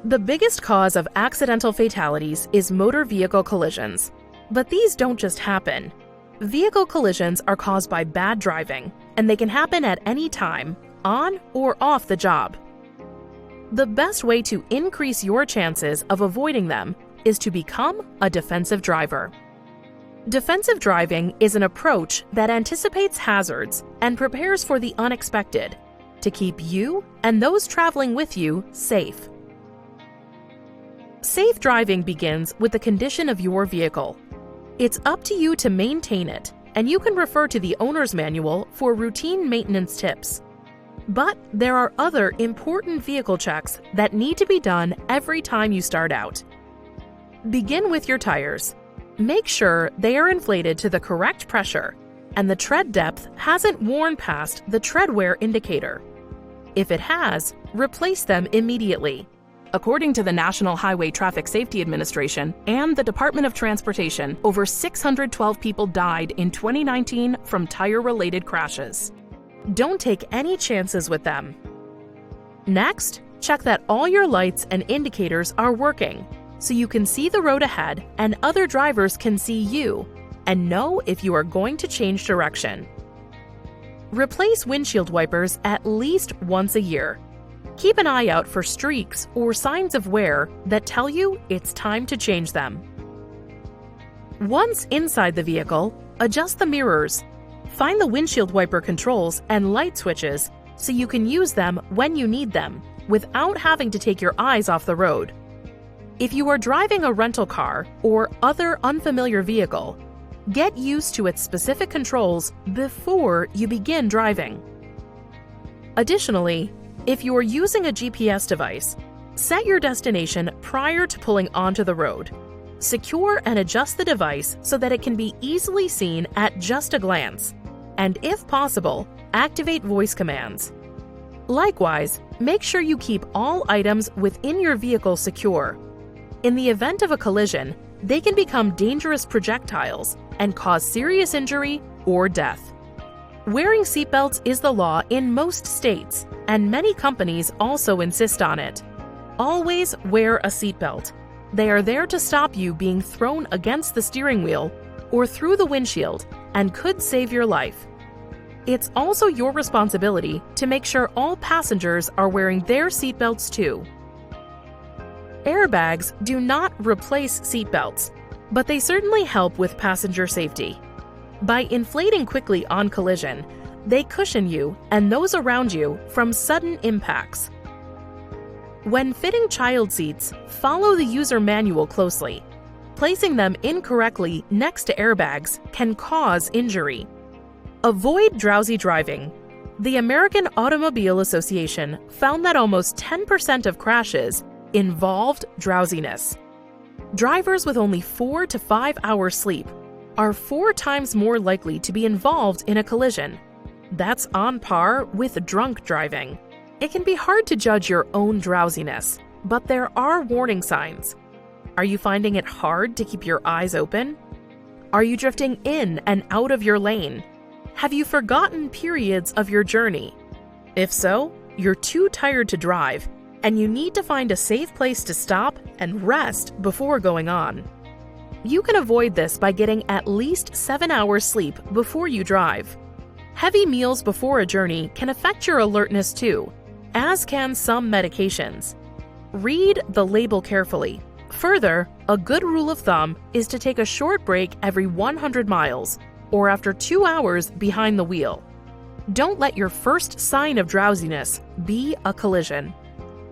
The biggest cause of accidental fatalities is motor vehicle collisions. But these don't just happen. Vehicle collisions are caused by bad driving, and they can happen at any time, on or off the job. The best way to increase your chances of avoiding them is to become a defensive driver. Defensive driving is an approach that anticipates hazards and prepares for the unexpected to keep you and those traveling with you safe. Safe driving begins with the condition of your vehicle. It's up to you to maintain it, and you can refer to the owner's manual for routine maintenance tips. But there are other important vehicle checks that need to be done every time you start out. Begin with your tires. Make sure they are inflated to the correct pressure and the tread depth hasn't worn past the tread wear indicator. If it has, replace them immediately. According to the National Highway Traffic Safety Administration and the Department of Transportation, over 612 people died in 2019 from tire-related crashes. Don't take any chances with them. Next, check that all your lights and indicators are working, so you can see the road ahead and other drivers can see you and know if you are going to change direction. Replace windshield wipers at least once a year. Keep an eye out for streaks or signs of wear that tell you it's time to change them. Once inside the vehicle, adjust the mirrors. Find the windshield wiper controls and light switches so you can use them when you need them without having to take your eyes off the road. If you are driving a rental car or other unfamiliar vehicle, get used to its specific controls before you begin driving. Additionally, if you are using a GPS device, set your destination prior to pulling onto the road. Secure and adjust the device so that it can be easily seen at just a glance. And if possible, activate voice commands. Likewise, make sure you keep all items within your vehicle secure. In the event of a collision, they can become dangerous projectiles and cause serious injury or death. Wearing seatbelts is the law in most states, and many companies also insist on it. Always wear a seatbelt. They are there to stop you being thrown against the steering wheel or through the windshield and could save your life. It's also your responsibility to make sure all passengers are wearing their seatbelts too. Airbags do not replace seatbelts, but they certainly help with passenger safety. By inflating quickly on collision, they cushion you and those around you from sudden impacts. When fitting child seats, follow the user manual closely. Placing them incorrectly next to airbags can cause injury. Avoid drowsy driving. The American Automobile Association found that almost 10% of crashes involved drowsiness. Drivers with only 4 to 5 hours sleep are 4 times more likely to be involved in a collision. That's on par with drunk driving. It can be hard to judge your own drowsiness, but there are warning signs. Are you finding it hard to keep your eyes open? Are you drifting in and out of your lane? Have you forgotten periods of your journey? If so, you're too tired to drive, and you need to find a safe place to stop and rest before going on. You can avoid this by getting at least 7 hours sleep before you drive. Heavy meals before a journey can affect your alertness too, as can some medications. Read the label carefully. Further, a good rule of thumb is to take a short break every 100 miles or after 2 hours behind the wheel. Don't let your first sign of drowsiness be a collision.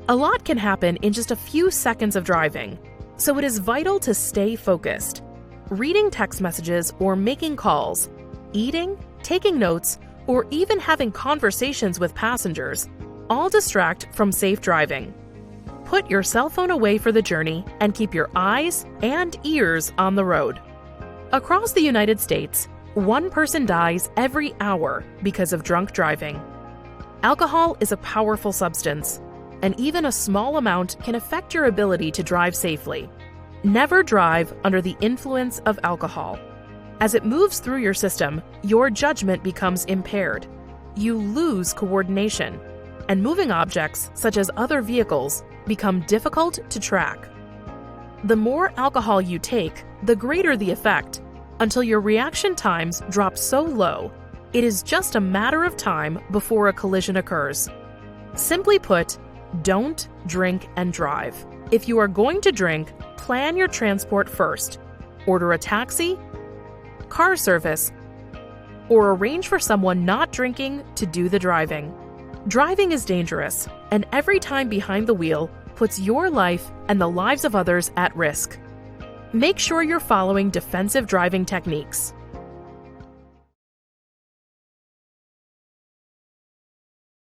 A lot can happen in just a few seconds of driving, so it is vital to stay focused. Reading text messages or making calls, eating, taking notes, or even having conversations with passengers all distract from safe driving. Put your cell phone away for the journey and keep your eyes and ears on the road. Across the United States, 1 person dies every hour because of drunk driving. Alcohol is a powerful substance, and even a small amount can affect your ability to drive safely. Never drive under the influence of alcohol. As it moves through your system, your judgment becomes impaired. You lose coordination, and moving objects, such as other vehicles, become difficult to track. The more alcohol you take, the greater the effect, until your reaction times drop so low, it is just a matter of time before a collision occurs. Simply put, don't drink and drive. If you are going to drink, plan your transport first. Order a taxi, car service, or arrange for someone not drinking to do the driving. Driving is dangerous, and every time behind the wheel puts your life and the lives of others at risk. Make sure you're following defensive driving techniques.